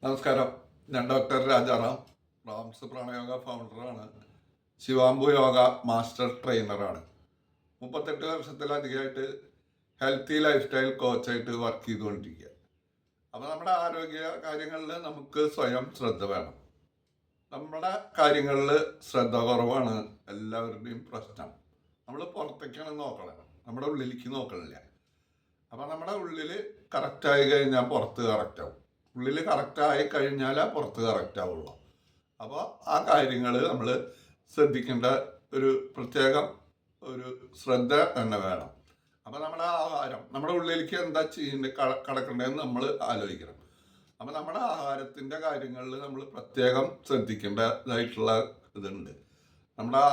നമസ്കാരം. ഞാൻ ഡോക്ടർ രാജാറാം, റാംസ് പ്രാണയോഗ ഫൗണ്ടറാണ്. ശിവാംബു യോഗ മാസ്റ്റർ ട്രെയിനറാണ്. 38 വർഷത്തിലധികമായിട്ട് ഹെൽത്തി ലൈഫ് സ്റ്റൈൽ കോച്ചായിട്ട് വർക്ക് ചെയ്തുകൊണ്ടിരിക്കുക. അപ്പോൾ നമ്മുടെ ആരോഗ്യ കാര്യങ്ങളിൽ നമുക്ക് സ്വയം ശ്രദ്ധ വേണം. നമ്മുടെ കാര്യങ്ങളിൽ ശ്രദ്ധ കുറവാണ് എല്ലാവരുടെയും പ്രശ്നം. നമ്മൾ പുറത്തേക്കാണ് നോക്കണം, നമ്മുടെ ഉള്ളിലേക്ക് നോക്കണില്ല. അപ്പം നമ്മുടെ ഉള്ളിൽ കറക്റ്റായി കഴിഞ്ഞാൽ പുറത്ത് കറക്റ്റാവും, ഉള്ളിൽ കറക്റ്റായി കഴിഞ്ഞാൽ പുറത്ത് കറക്റ്റാവുള്ളൂ. അപ്പോൾ ആ കാര്യങ്ങൾ നമ്മൾ ശ്രദ്ധിക്കേണ്ട ഒരു പ്രത്യേകം ഒരു ശ്രദ്ധ തന്നെ വേണം. അപ്പോൾ നമ്മുടെ ആഹാരം, നമ്മുടെ ഉള്ളിലേക്ക് എന്താ ചെയ്യേണ്ടത് കടക്കേണ്ടതെന്ന് നമ്മൾ ആലോചിക്കണം. അപ്പോൾ നമ്മുടെ ആഹാരത്തിൻ്റെ കാര്യങ്ങളിൽ നമ്മൾ പ്രത്യേകം ശ്രദ്ധിക്കേണ്ടതായിട്ടുള്ള ഇതുണ്ട്. നമ്മുടെ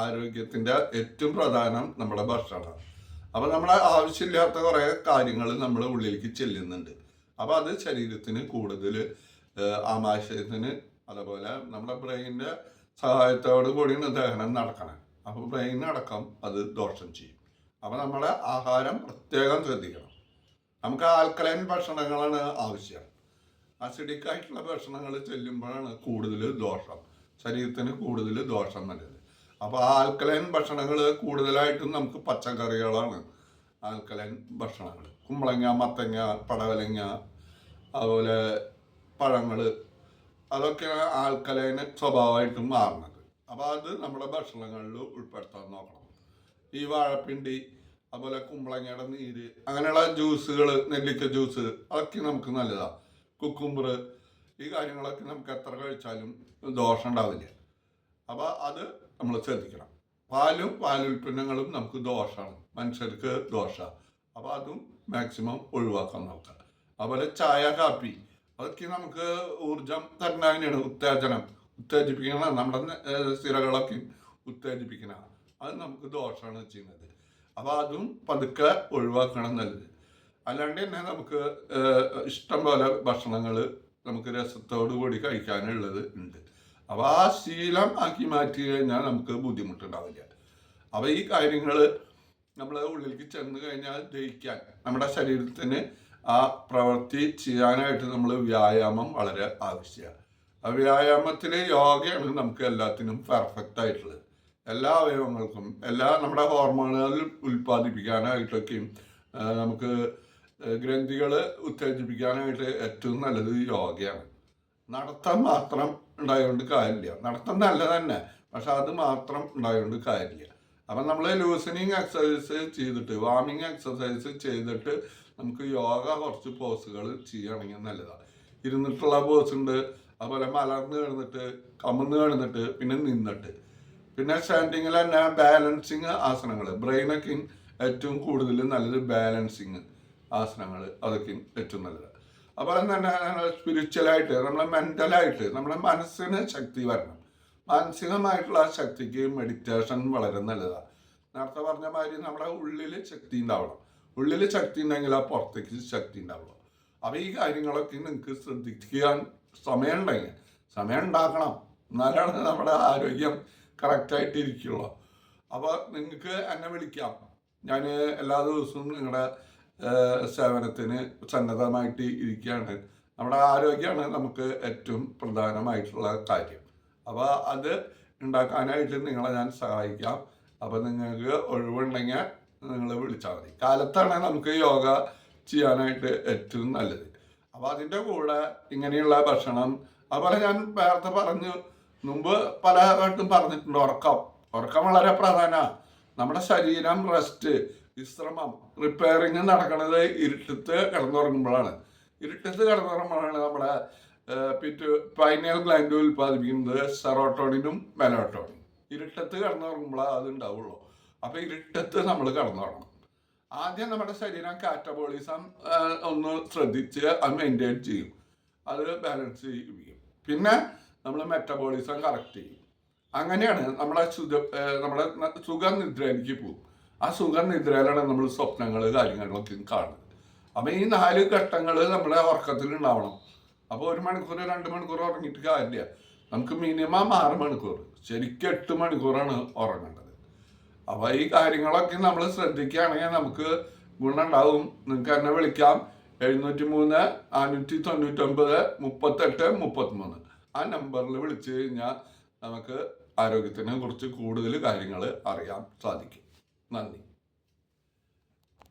ആരോഗ്യത്തിൻ്റെ ഏറ്റവും പ്രധാനം നമ്മുടെ ഭക്ഷണമാണ്. അപ്പോൾ നമ്മുടെ ആവശ്യമില്ലാത്ത കുറേ കാര്യങ്ങൾ നമ്മുടെ ഉള്ളിലേക്ക് ചെല്ലുന്നുണ്ട്. അപ്പോൾ അത് ശരീരത്തിന് കൂടുതൽ ആമാശയത്തിന്, അതുപോലെ നമ്മുടെ ബ്രെയിനിൻ്റെ സഹായത്തോടു കൂടി ദഹനം നടക്കണം. അപ്പോൾ ബ്രെയിനടക്കം അത് ദോഷം ചെയ്യും. അപ്പോൾ നമ്മുടെ ആഹാരം പ്രത്യേകം ശ്രദ്ധിക്കണം. നമുക്ക് ആൽക്കലൈൻ ഭക്ഷണങ്ങളാണ് ആവശ്യം. അസിഡിക് ആയിട്ടുള്ള ഭക്ഷണങ്ങൾ ചെല്ലുമ്പോഴാണ് കൂടുതൽ ദോഷം, ശരീരത്തിന് കൂടുതൽ ദോഷം വരുന്നത്. അപ്പോൾ ആൽക്കലൈൻ ഭക്ഷണങ്ങൾ കൂടുതലായിട്ടും നമുക്ക് പച്ചക്കറികളാണ് ആൽക്കലൈൻ ഭക്ഷണങ്ങൾ. കുമ്പളങ്ങ, മത്തങ്ങ, പടവലങ്ങ, അതുപോലെ പഴങ്ങൾ, അതൊക്കെയാണ് ആൽക്കലൈൻ സ്വഭാവമായിട്ടും മാറുന്നത്. അപ്പോൾ അത് നമ്മുടെ ഭക്ഷണങ്ങളിൽ ഉൾപ്പെടുത്താൻ നോക്കണം. ഈ വാഴപ്പിണ്ടി, അതുപോലെ കുമ്പളങ്ങയുടെ നീര്, അങ്ങനെയുള്ള ജ്യൂസുകൾ, നെല്ലിക്ക ജ്യൂസ്, അതൊക്കെ നമുക്ക് നല്ലതാണ്. കുക്കുംബർ, ഈ കാര്യങ്ങളൊക്കെ നമുക്ക് എത്ര കഴിച്ചാലും ദോഷം ഉണ്ടാവില്ല. അപ്പോൾ അത് നമ്മൾ ശ്രദ്ധിക്കണം. പാലും പാലുൽപ്പന്നങ്ങളും നമുക്ക് ദോഷമാണ്, മനുഷ്യർക്ക് ദോഷമാണ്. അപ്പോൾ അതും മാക്സിമം ഒഴിവാക്കാൻ നോക്കാം. അതുപോലെ ചായ, കാപ്പി, അതൊക്കെ നമുക്ക് ഊർജം തരുന്നതിനാണ്, ഉത്തേജിപ്പിക്കണം. നമ്മുടെ സ്ഥിരകളൊക്കെ ഉത്തേജിപ്പിക്കണം. അത് നമുക്ക് ദോഷമാണ് ചെയ്യുന്നത്. അപ്പോൾ അതും പതുക്കെ ഒഴിവാക്കണം നല്ലത്. അല്ലാണ്ട് തന്നെ നമുക്ക് ഇഷ്ടം പോലെ ഭക്ഷണങ്ങൾ നമുക്ക് രസത്തോടു കൂടി കഴിക്കാനുള്ളത് ഉണ്ട്. അപ്പോൾ ആ ശീലം ആക്കി മാറ്റി കഴിഞ്ഞാൽ നമുക്ക് ബുദ്ധിമുട്ടുണ്ടാവില്ല. അപ്പോൾ ഈ കാര്യങ്ങൾ നമ്മൾ ഉള്ളിലേക്ക് ചെന്ന് കഴിഞ്ഞാൽ ദഹിക്കാൻ, നമ്മുടെ ശരീരത്തിന് ആ പ്രവൃത്തി ചെയ്യാനായിട്ട് നമ്മൾ വ്യായാമം വളരെ ആവശ്യമാണ്. ആ വ്യായാമത്തിൽ യോഗയാണ് നമുക്ക് എല്ലാത്തിനും പെർഫെക്റ്റ് ആയിട്ടുള്ളത്. എല്ലാ അവയവങ്ങൾക്കും, എല്ലാ നമ്മുടെ ഹോർമോണുകൾ ഉൽപ്പാദിപ്പിക്കാനായിട്ടൊക്കെയും നമുക്ക് ഗ്രന്ഥികൾ ഉത്തേജിപ്പിക്കാനായിട്ട് ഏറ്റവും നല്ലത് യോഗയാണ്. നടത്തം മാത്രം ഉണ്ടായതുകൊണ്ട് കാര്യമില്ല. നടത്തം നല്ല തന്നെ, പക്ഷെ അത് മാത്രം ഉണ്ടായതുകൊണ്ട് കാര്യമില്ല. അപ്പം നമ്മൾ ലൂസനിങ് എക്സസൈസ് ചെയ്തിട്ട്, വാമിങ് എക്സസൈസ് ചെയ്തിട്ട് നമുക്ക് യോഗ കുറച്ച് പോസുകൾ ചെയ്യുകയാണെങ്കിൽ നല്ലതാണ്. ഇരുന്നിട്ടുള്ള പോസ് ഉണ്ട്, അതുപോലെ മലർന്ന് കിടന്നിട്ട്, കമന്ന് കിടന്നിട്ട്, പിന്നെ നിന്നിട്ട്, പിന്നെ സ്റ്റാൻഡിങ്ങിൽ തന്നെ ബാലൻസിങ് ആസനങ്ങൾ, ബ്രെയിനൊക്കെ ഏറ്റവും കൂടുതൽ നല്ലത് ബാലൻസിങ് ആസനങ്ങൾ, അതൊക്കെ ഏറ്റവും നല്ലത്. അപ്പോൾ തന്നെ സ്പിരിച്വലായിട്ട്, നമ്മളെ മെൻ്റലായിട്ട്, നമ്മുടെ മനസ്സിന് ശക്തി വരണം. മാനസികമായിട്ടുള്ള ശക്തിക്ക് മെഡിറ്റേഷൻ വളരെ നല്ലതാണ്. നേരത്തെ പറഞ്ഞ മാതിരി നമ്മുടെ ഉള്ളിൽ ശക്തി ഉണ്ടാവണം. ഉള്ളിൽ ശക്തി ഉണ്ടെങ്കിൽ ആ പുറത്തേക്ക് ശക്തി ഉണ്ടാവുള്ളൂ. അപ്പോൾ ഈ കാര്യങ്ങളൊക്കെ നിങ്ങൾക്ക് ശ്രദ്ധിക്കാൻ സമയം ഉണ്ടാക്കണം. എന്നാലാണ് നമ്മുടെ ആരോഗ്യം കറക്റ്റായിട്ട് ഇരിക്കുള്ളൂ. അപ്പോൾ നിങ്ങൾക്ക് എന്നെ വിളിക്കാം. ഞാൻ എല്ലാ ദിവസവും നിങ്ങളുടെ സേവനത്തിന് സന്നദ്ധമായിട്ട് ഇരിക്കുകയാണ്. നമ്മുടെ ആരോഗ്യമാണ് നമുക്ക് ഏറ്റവും പ്രധാനമായിട്ടുള്ള കാര്യം. അപ്പോൾ അത് ഉണ്ടാക്കാനായിട്ട് നിങ്ങളെ ഞാൻ സഹായിക്കാം. അപ്പോൾ നിങ്ങൾക്ക് ഒഴിവുണ്ടെങ്കിൽ നിങ്ങൾ വിളിച്ചാൽ മതി. കാലത്താണ് നമുക്ക് യോഗ ചെയ്യാനായിട്ട് ഏറ്റവും നല്ലത്. അപ്പോൾ അതിൻ്റെ കൂടെ ഇങ്ങനെയുള്ള ഭക്ഷണം, അതുപോലെ ഞാൻ നേരത്തെ മുമ്പ് പലവട്ടം പറഞ്ഞിട്ടുണ്ട്, ഉറക്കം വളരെ പ്രധാനമാണ്. നമ്മുടെ ശരീരം റെസ്റ്റ്, വിശ്രമം, റിപ്പയറിങ് നടക്കുന്നത് ഇരുട്ടത്ത് കിടന്നുറങ്ങുമ്പോഴാണ്. നമ്മുടെ പൈനിയൽ ഗ്ലാൻഡ് ഉൽപ്പാദിപ്പിക്കുന്നത് സെറോട്ടോണിനും മെലാട്ടോണിനും. ഇരുട്ടത്ത് കിടന്നുറങ്ങുമ്പോഴാണ് അത് ഉണ്ടാവുള്ളൂ. അപ്പോൾ ഇരുട്ടത്ത് നമ്മൾ കിടന്നുറങ്ങണം. ആദ്യം നമ്മുടെ ശരീരം കാറ്റബോളിസം ഒന്ന് ശ്രദ്ധിച്ച് അത് മെയിൻറ്റെയിൻ ചെയ്യും, അത് ബാലൻസ് ചെയ്യും. പിന്നെ നമ്മൾ മെറ്റബോളിസം കറക്റ്റ് ചെയ്യും. അങ്ങനെയാണ് നമ്മുടെ സുഖനിദ്രയിലേക്ക് പോകും. ആ സുഖനിദ്രയിലാണ് നമ്മൾ സ്വപ്നങ്ങൾ, കാര്യങ്ങളൊക്കെ കാണുന്നത്. അപ്പം ഈ 4 ഘട്ടങ്ങൾ നമ്മുടെ ഉറക്കത്തിൽ ഉണ്ടാവണം. അപ്പോൾ 1 മണിക്കൂർ 2 മണിക്കൂർ ഉറങ്ങിയിട്ട് കാര്യമില്ല. നമുക്ക് മിനിമം 6 മണിക്കൂർ, ശരിക്കും 8 മണിക്കൂറാണ് ഉറങ്ങേണ്ടത്. അപ്പോൾ ഈ കാര്യങ്ങളൊക്കെ നമ്മൾ ശ്രദ്ധിക്കുകയാണെങ്കിൽ നമുക്ക് ഗുണമുണ്ടാവും. നിങ്ങൾക്ക് എന്നെ വിളിക്കാം. 703-599-38-33. ആ നമ്പറിൽ വിളിച്ചു കഴിഞ്ഞാൽ നമുക്ക് ആരോഗ്യത്തിനെ കുറിച്ച് കൂടുതൽ കാര്യങ്ങൾ അറിയാൻ സാധിക്കും. നന്ദി.